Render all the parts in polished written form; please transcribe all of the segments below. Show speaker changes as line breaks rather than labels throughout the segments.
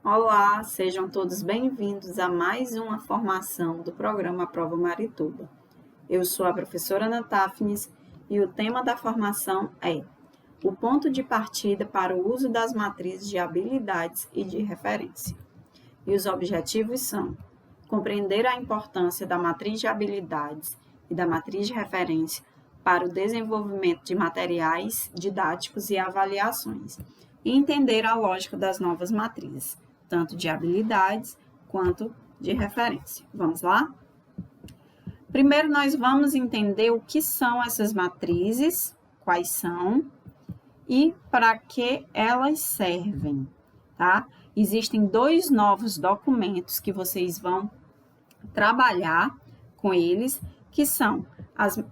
Olá, sejam todos bem-vindos a mais uma formação do programa Prova Marituba. Eu sou a professora Ana Tafnis e o tema da formação é o ponto de partida para o uso das matrizes de habilidades e de referência. E os objetivos são compreender a importância da matriz de habilidades e da matriz de referência para o desenvolvimento de materiais didáticos e avaliações, e entender a lógica das novas matrizes, tanto de habilidades quanto de referência. Vamos lá? Primeiro, nós vamos entender o que são essas matrizes, quais são e para que elas servem, tá? Existem dois novos documentos que vocês vão trabalhar com eles, que são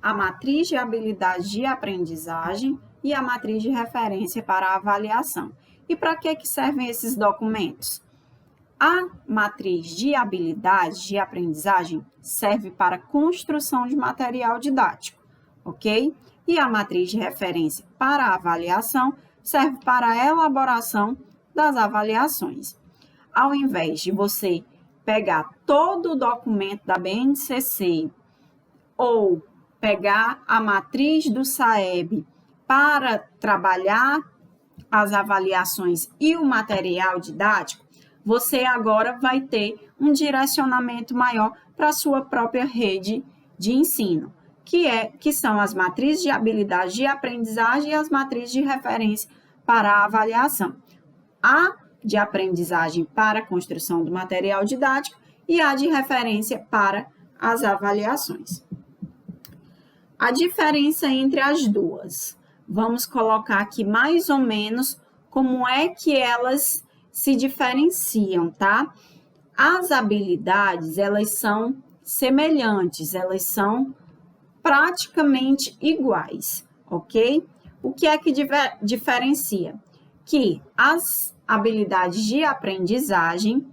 a matriz de habilidades de aprendizagem e a matriz de referência para a avaliação. E para que servem esses documentos? A matriz de habilidades de aprendizagem serve para construção de material didático, ok? E a matriz de referência para a avaliação serve para a elaboração das avaliações. Ao invés de você pegar todo o documento da BNCC ou pegar a matriz do SAEB para trabalhar as avaliações e o material didático, você agora vai ter um direcionamento maior para a sua própria rede de ensino, que são as matrizes de habilidade de aprendizagem e as matrizes de referência para a avaliação. A de aprendizagem para a construção do material didático e a de referência para as avaliações. A diferença entre as duas. Vamos colocar aqui mais ou menos como é que elas se diferenciam, tá? As habilidades, elas são semelhantes, elas são praticamente iguais, ok? O que é que diferencia? Que as habilidades de aprendizagem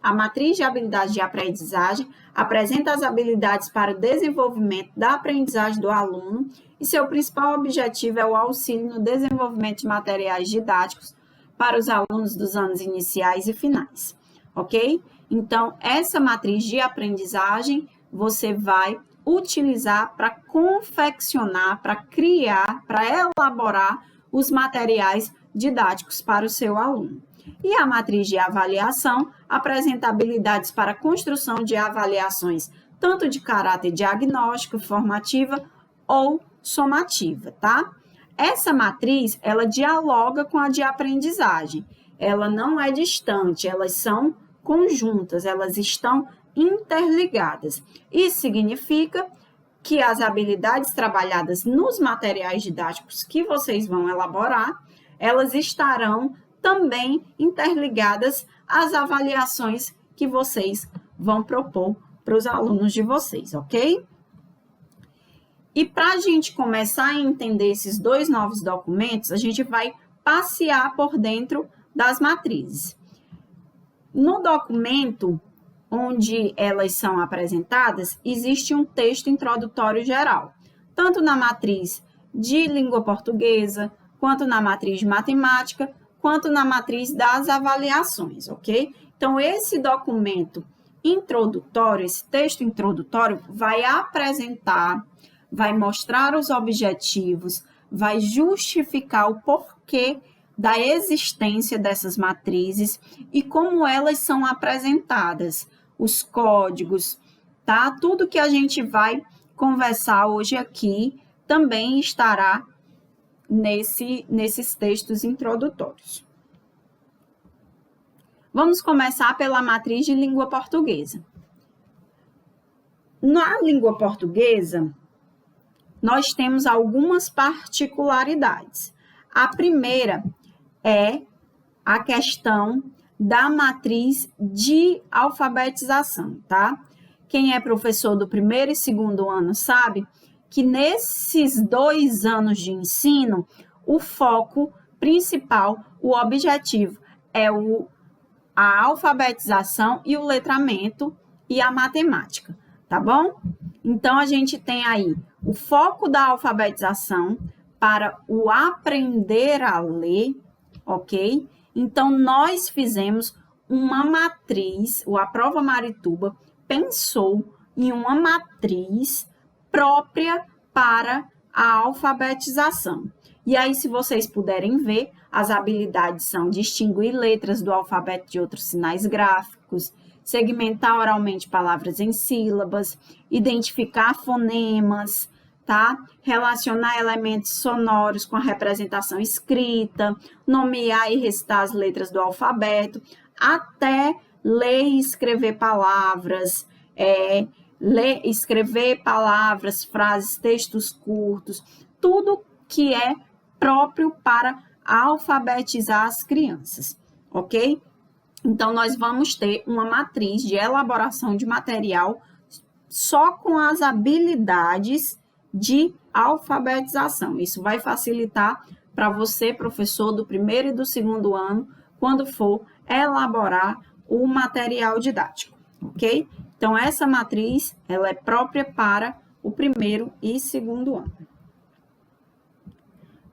a matriz de habilidades de aprendizagem apresenta as habilidades para o desenvolvimento da aprendizagem do aluno e seu principal objetivo é o auxílio no desenvolvimento de materiais didáticos para os alunos dos anos iniciais e finais, ok? Então, essa matriz de aprendizagem você vai utilizar para confeccionar, para criar, para elaborar os materiais didáticos para o seu aluno. E a matriz de avaliação apresenta habilidades para a construção de avaliações, tanto de caráter diagnóstico, formativa ou somativa, tá? Essa matriz, ela dialoga com a de aprendizagem. Ela não é distante, elas são conjuntas, elas estão interligadas. Isso significa que as habilidades trabalhadas nos materiais didáticos que vocês vão elaborar, elas estarão também interligadas às avaliações que vocês vão propor para os alunos de vocês, ok? E para a gente começar a entender esses dois novos documentos, a gente vai passear por dentro das matrizes. No documento onde elas são apresentadas, existe um texto introdutório geral, tanto na matriz de língua portuguesa, quanto na matriz de matemática, quanto na matriz das avaliações, ok? Então, esse documento introdutório, esse texto introdutório, vai apresentar, vai mostrar os objetivos, vai justificar o porquê da existência dessas matrizes e como elas são apresentadas, os códigos, tá? Tudo que a gente vai conversar hoje aqui também estará nesses textos introdutórios. Vamos começar pela matriz de língua portuguesa. Na língua portuguesa, nós temos algumas particularidades. A primeira é a questão da matriz de alfabetização, tá? Quem é professor do primeiro e segundo ano sabe que nesses 2 anos de ensino, o foco principal, o objetivo é a alfabetização e o letramento e a matemática, tá bom? Então, a gente tem aí o foco da alfabetização para o aprender a ler, ok? Então, nós fizemos uma matriz, a Prova Marituba pensou em uma matriz própria para a alfabetização. E aí, se vocês puderem ver, as habilidades são distinguir letras do alfabeto de outros sinais gráficos, segmentar oralmente palavras em sílabas, identificar fonemas, tá? Relacionar elementos sonoros com a representação escrita, nomear e recitar as letras do alfabeto, até ler e escrever palavras, escrever palavras, frases, textos curtos, tudo que é próprio para alfabetizar as crianças, ok? Então, nós vamos ter uma matriz de elaboração de material só com as habilidades de alfabetização. Isso vai facilitar para você, professor do primeiro e do segundo ano, quando for elaborar o material didático, ok? Então, essa matriz, ela é própria para o primeiro e segundo ano.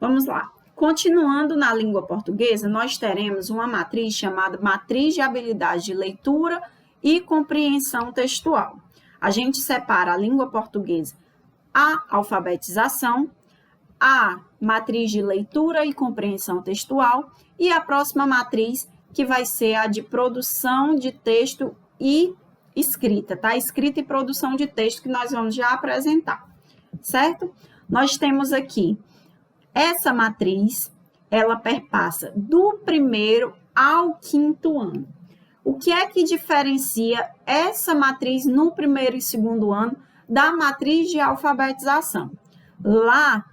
Vamos lá. Continuando na língua portuguesa, nós teremos uma matriz chamada Matriz de Habilidade de Leitura e Compreensão Textual. A gente separa a língua portuguesa, a alfabetização, a matriz de leitura e compreensão textual e a próxima matriz, que vai ser a de produção de texto e escrita, tá? Escrita e produção de texto, que nós vamos já apresentar, certo? Nós temos aqui essa matriz, ela perpassa do primeiro ao quinto ano. O que é que diferencia essa matriz no primeiro e segundo ano da matriz de alfabetização? Lá,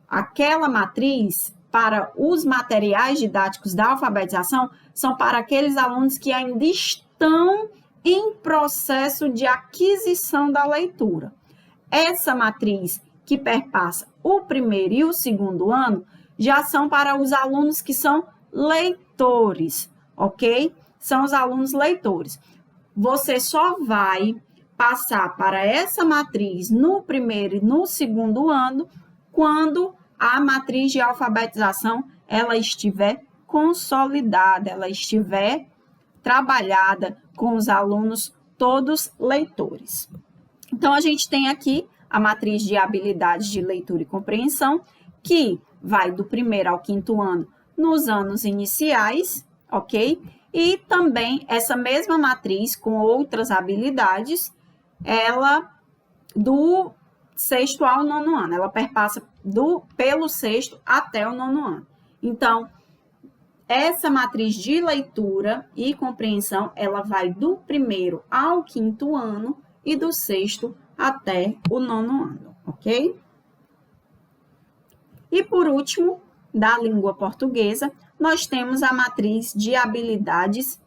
aquela matriz para os materiais didáticos da alfabetização são para aqueles alunos que ainda estão em processo de aquisição da leitura. Essa matriz que perpassa o primeiro e o segundo ano já são para os alunos que são leitores, ok? São os alunos leitores. Você só vai passar para essa matriz no primeiro e no segundo ano quando a matriz de alfabetização ela estiver consolidada, ela estiver trabalhada com os alunos todos leitores. Então, a gente tem aqui a matriz de habilidades de leitura e compreensão, que vai do primeiro ao quinto ano nos anos iniciais, ok? E também essa mesma matriz com outras habilidades, ela do sexto ao nono ano, ela perpassa pelo sexto até o nono ano. Então, essa matriz de leitura e compreensão, ela vai do primeiro ao quinto ano e do sexto até o nono ano, ok? E por último, da língua portuguesa, nós temos a matriz de habilidades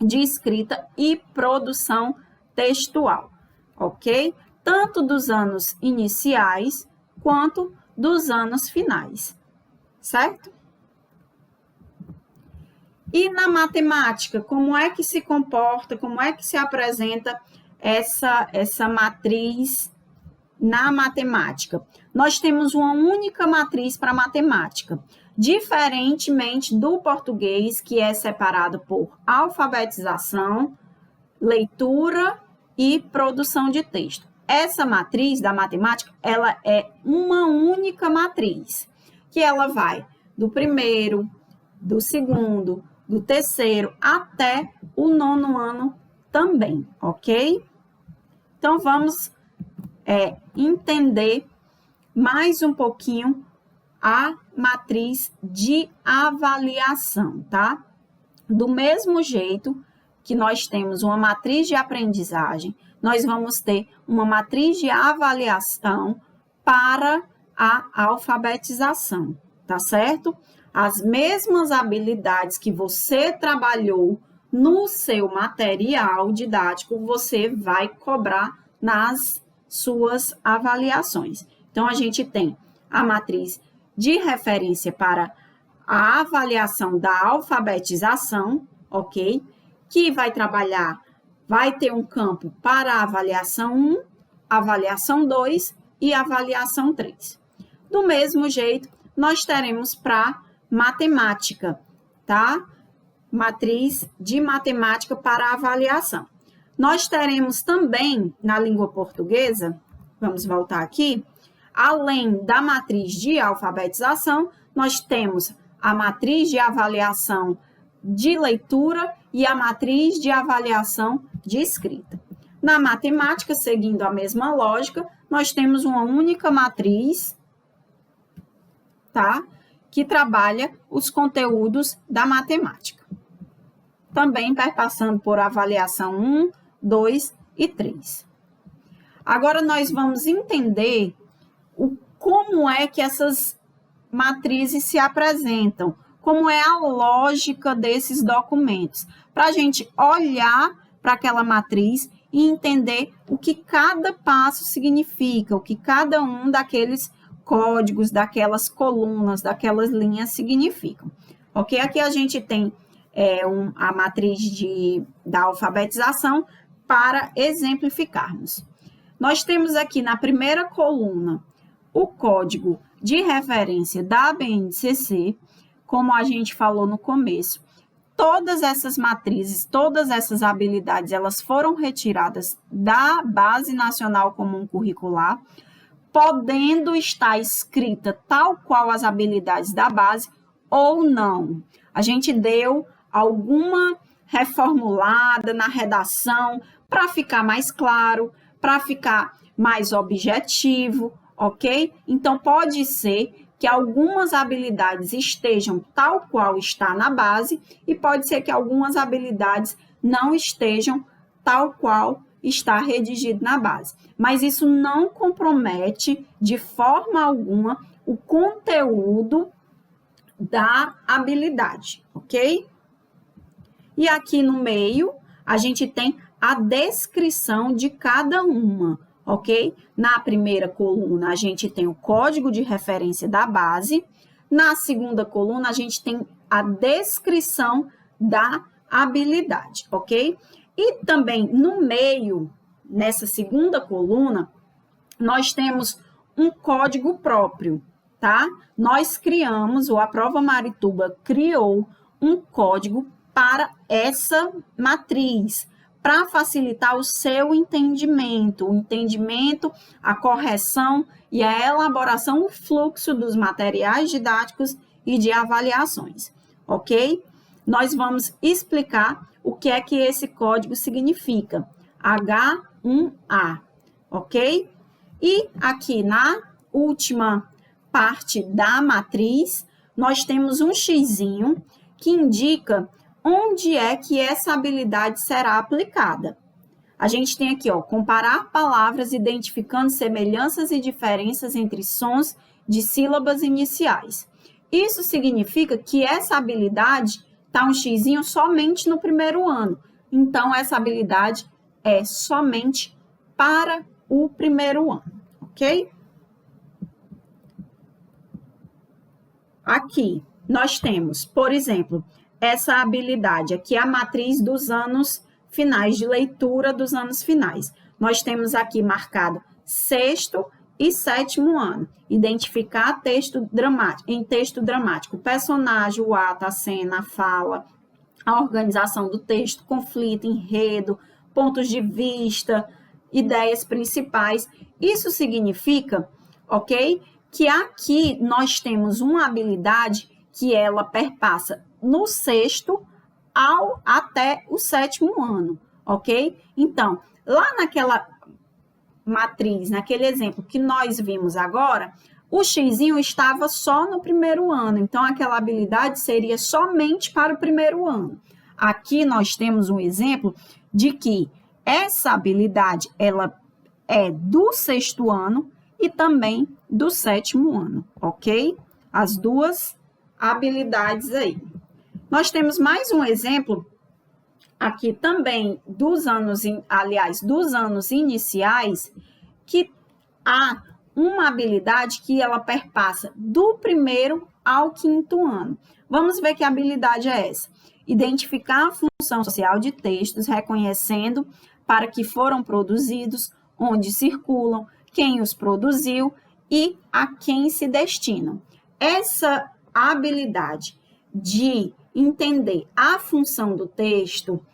de escrita e produção textual, ok? Tanto dos anos iniciais quanto dos anos finais, certo? E na matemática, como é que se comporta, como é que se apresenta essa matriz na matemática? Nós temos uma única matriz para matemática, diferentemente do português, que é separado por alfabetização, leitura e produção de texto. Essa matriz da matemática, ela é uma única matriz, que ela vai do primeiro, do segundo, do terceiro até o nono ano também, ok? Então, vamos entender mais um pouquinho a matriz de avaliação, tá? Do mesmo jeito que nós temos uma matriz de aprendizagem, nós vamos ter uma matriz de avaliação para a alfabetização, tá certo? As mesmas habilidades que você trabalhou no seu material didático, você vai cobrar nas suas avaliações. Então, a gente tem a matriz de referência para a avaliação da alfabetização, ok? Que vai ter um campo para a avaliação 1, avaliação 2 e avaliação 3. Do mesmo jeito, nós teremos para matemática, tá? matriz de matemática para avaliação. Nós teremos também, na língua portuguesa, vamos voltar aqui, além da matriz de alfabetização, nós temos a matriz de avaliação de leitura e a matriz de avaliação de escrita. Na matemática, seguindo a mesma lógica, nós temos uma única matriz, tá? Que trabalha os conteúdos da matemática. Também perpassando por avaliação 1, 2 e 3. Agora, nós vamos entender como é que essas matrizes se apresentam, como é a lógica desses documentos, para a gente olhar para aquela matriz e entender o que cada passo significa, o que cada um daqueles códigos, daquelas colunas, daquelas linhas significam. Ok? Aqui a gente tem a matriz da alfabetização para exemplificarmos. Nós temos aqui na primeira coluna o código de referência da BNCC, como a gente falou no começo. Todas essas matrizes, todas essas habilidades, elas foram retiradas da Base Nacional Comum Curricular, podendo estar escrita tal qual as habilidades da base ou não. A gente deu alguma reformulada na redação para ficar mais claro, para ficar mais objetivo, ok? Então, pode ser que algumas habilidades estejam tal qual está na base e pode ser que algumas habilidades não estejam tal qual está redigido na base. Mas isso não compromete de forma alguma o conteúdo da habilidade, ok? E aqui no meio, a gente tem a descrição de cada uma, ok? Na primeira coluna, a gente tem o código de referência da base. Na segunda coluna, a gente tem a descrição da habilidade, ok? E também no meio, nessa segunda coluna, nós temos um código próprio, tá? Nós criamos, ou a Prova Marituba criou um código para essa matriz, para facilitar o seu entendimento, a correção e a elaboração, o fluxo dos materiais didáticos e de avaliações, ok? Nós vamos explicar o que é que esse código significa, H1A, ok? E aqui na última parte da matriz, nós temos um xizinho que indica onde é que essa habilidade será aplicada. A gente tem aqui, ó, comparar palavras identificando semelhanças e diferenças entre sons de sílabas iniciais. Isso significa que essa habilidade está um xizinho somente no primeiro ano. Então, essa habilidade é somente para o primeiro ano, ok? Aqui, nós temos, por exemplo, essa habilidade aqui, a matriz dos anos finais, de leitura dos anos finais. Nós temos aqui marcado 6º e 7º ano. Identificar em texto dramático, o personagem, o ato, a cena, a fala, a organização do texto, conflito, enredo, pontos de vista, ideias principais. Isso significa, ok, que aqui nós temos uma habilidade que ela perpassa no 6º até o 7º ano, ok? Então, lá naquela matriz, naquele exemplo que nós vimos agora, o xizinho estava só no primeiro ano, então aquela habilidade seria somente para o primeiro ano. Aqui nós temos um exemplo de que essa habilidade, ela é do 6º ano e também do 7º ano, ok? As duas habilidades aí. Nós temos mais um exemplo aqui também dos anos iniciais, que há uma habilidade que ela perpassa do 1º ao 5º ano. Vamos ver que habilidade é essa. Identificar a função social de textos, reconhecendo para que foram produzidos, onde circulam, quem os produziu e a quem se destinam. Essa habilidade de entender a função do texto,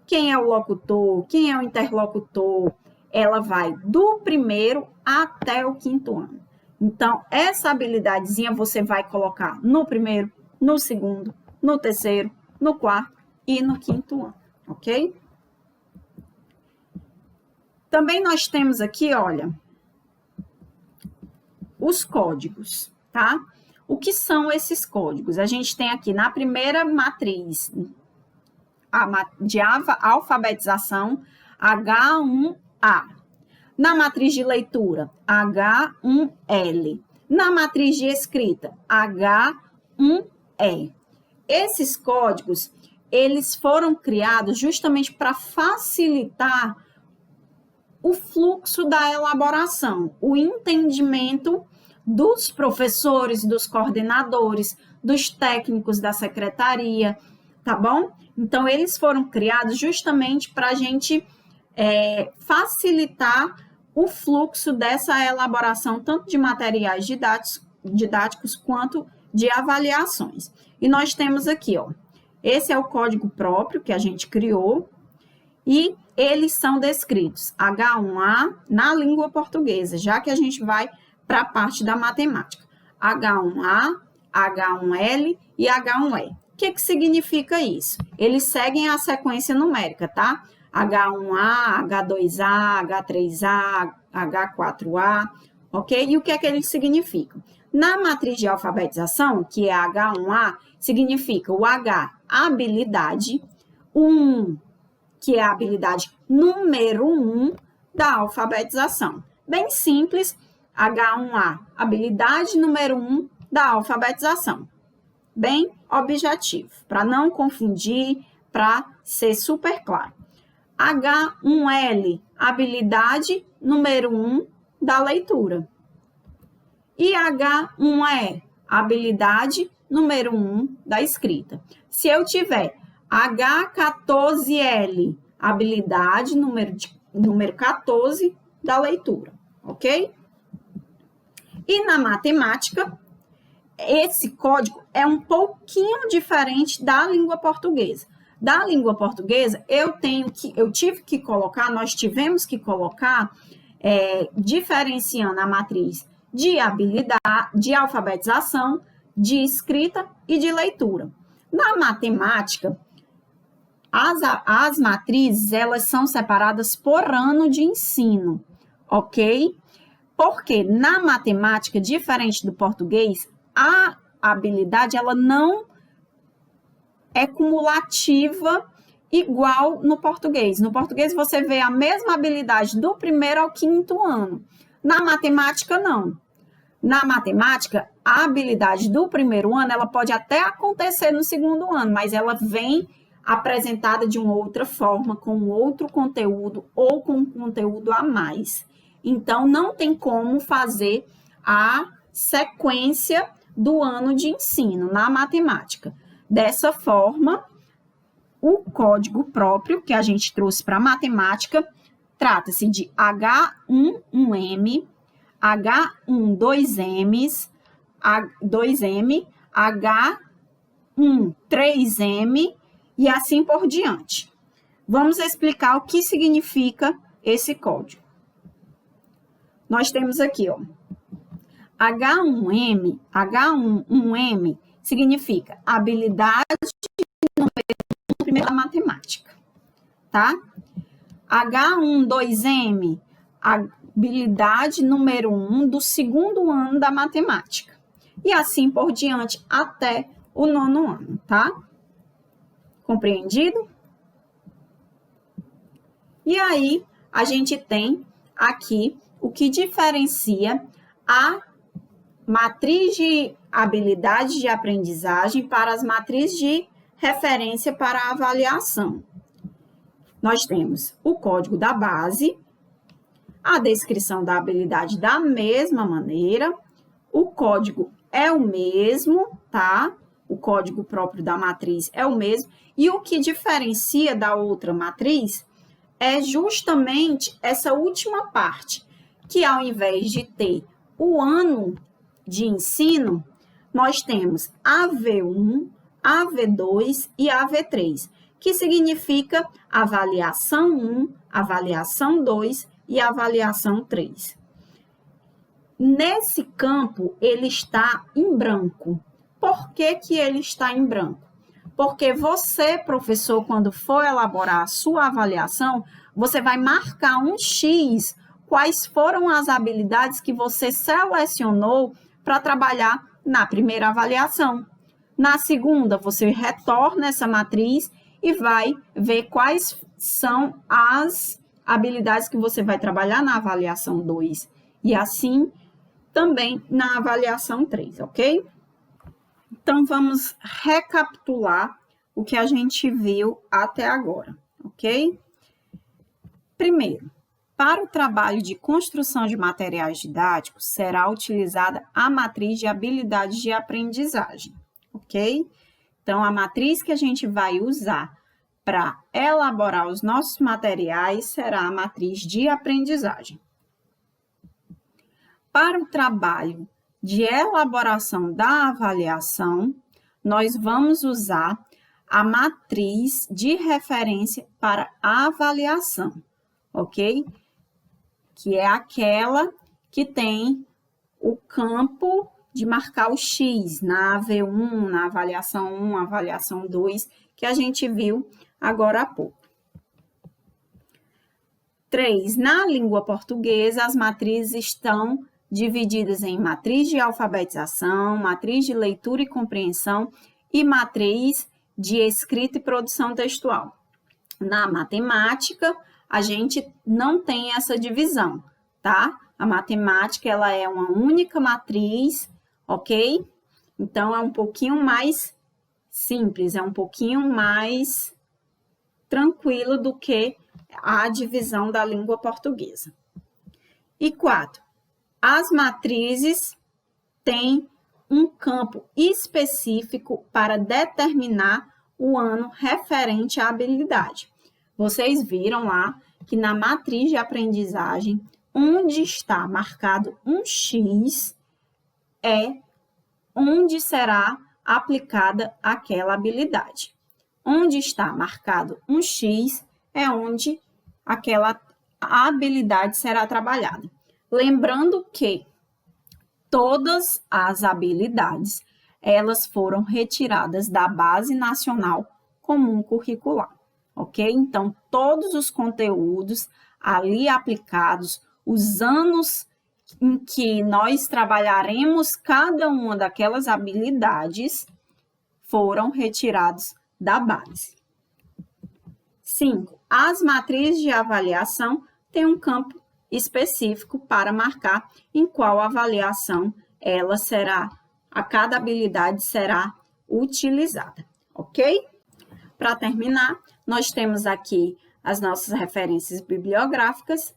quem é o locutor, quem é o interlocutor, ela vai do primeiro até o quinto ano. Então, essa habilidadezinha você vai colocar no primeiro, no segundo, no terceiro, no quarto e no quinto ano, ok? Também nós temos aqui, olha, os códigos, tá? O que são esses códigos? A gente tem aqui na primeira matriz de alfabetização, H1A. Na matriz de leitura, H1L. Na matriz de escrita, H1E. Esses códigos, eles foram criados justamente para facilitar o fluxo da elaboração, o entendimento dos professores, dos coordenadores, dos técnicos da secretaria, tá bom? Então, eles foram criados justamente para a gente facilitar o fluxo dessa elaboração, tanto de materiais didáticos quanto de avaliações. E nós temos aqui, ó, esse é o código próprio que a gente criou, e eles são descritos H1A na língua portuguesa, já que a gente vai para a parte da matemática. H1A, H1L e H1E. O que significa isso? Eles seguem a sequência numérica, tá? H1A, H2A, H3A, H4A, ok? E o que é que eles significam? Na matriz de alfabetização, que é H1A, significa o H, habilidade, o 1, que é a habilidade número 1 da alfabetização. Bem simples, H1A, habilidade número 1 da alfabetização. Bem objetivo, para não confundir, para ser super claro. H1L, habilidade número 1 da leitura. E H1E, habilidade número 1 da escrita. Se eu tiver H14L, habilidade número 14 da leitura, ok? E na matemática, esse código é um pouquinho diferente da língua portuguesa. Da língua portuguesa, nós tivemos que colocar, diferenciando a matriz de habilidade, de alfabetização, de escrita e de leitura. Na matemática, as matrizes, elas são separadas por ano de ensino, ok? Porque na matemática, diferente do português, a habilidade, ela não é cumulativa igual no português. No português, você vê a mesma habilidade do primeiro ao quinto ano. Na matemática, não. Na matemática, a habilidade do primeiro ano, ela pode até acontecer no segundo ano, mas ela vem apresentada de uma outra forma, com outro conteúdo ou com um conteúdo a mais. Então, não tem como fazer a sequência do ano de ensino na matemática. Dessa forma, o código próprio que a gente trouxe para a matemática trata-se de H1M, H1 2M, H1 3M e assim por diante. Vamos explicar o que significa esse código. Nós temos aqui, ó, H1M significa habilidade número 1 primeiro da matemática, tá? H1 2M, habilidade número 1 do segundo ano da matemática. E assim por diante até o nono ano, tá? Compreendido? E aí, a gente tem aqui o que diferencia a matriz de habilidade de aprendizagem para as matrizes de referência para a avaliação. Nós temos o código da base, a descrição da habilidade da mesma maneira, o código é o mesmo, tá? O código próprio da matriz é o mesmo, e o que diferencia da outra matriz é justamente essa última parte, que ao invés de ter o ano de ensino, nós temos AV1, AV2 e AV3, que significa avaliação 1, avaliação 2 e avaliação 3. Nesse campo, ele está em branco. Por que ele está em branco? Porque você, professor, quando for elaborar a sua avaliação, você vai marcar um X, quais foram as habilidades que você selecionou para trabalhar na primeira avaliação. Na segunda, você retorna essa matriz e vai ver quais são as habilidades que você vai trabalhar na avaliação 2. E assim, também na avaliação 3, ok? Então, vamos recapitular o que a gente viu até agora, ok? Primeiro, para o trabalho de construção de materiais didáticos, será utilizada a matriz de habilidades de aprendizagem, ok? Então, a matriz que a gente vai usar para elaborar os nossos materiais será a matriz de aprendizagem. Para o trabalho de elaboração da avaliação, nós vamos usar a matriz de referência para avaliação, ok? Que é aquela que tem o campo de marcar o X na AV1, na avaliação 1, avaliação 2, que a gente viu agora há pouco. 3. Na língua portuguesa, as matrizes estão divididas em matriz de alfabetização, matriz de leitura e compreensão e matriz de escrita e produção textual. Na matemática, a gente não tem essa divisão, tá? A matemática, ela é uma única matriz, ok? Então, é um pouquinho mais simples, é um pouquinho mais tranquilo do que a divisão da língua portuguesa. E 4. As matrizes têm um campo específico para determinar o ano referente à habilidade. Vocês viram lá que na matriz de aprendizagem, onde está marcado um X, é onde será aplicada aquela habilidade. Onde está marcado um X é onde aquela habilidade será trabalhada. Lembrando que todas as habilidades, elas foram retiradas da Base Nacional Comum Curricular, ok? Então, todos os conteúdos ali aplicados, os anos em que nós trabalharemos cada uma daquelas habilidades foram retirados da base. 5. As matrizes de avaliação têm um campo específico para marcar em qual avaliação cada habilidade será utilizada, ok? Para terminar, nós temos aqui as nossas referências bibliográficas,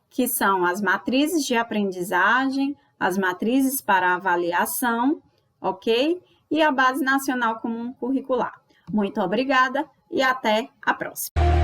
que são as matrizes de aprendizagem, as matrizes para avaliação, ok? E a Base Nacional Comum Curricular. Muito obrigada e até a próxima!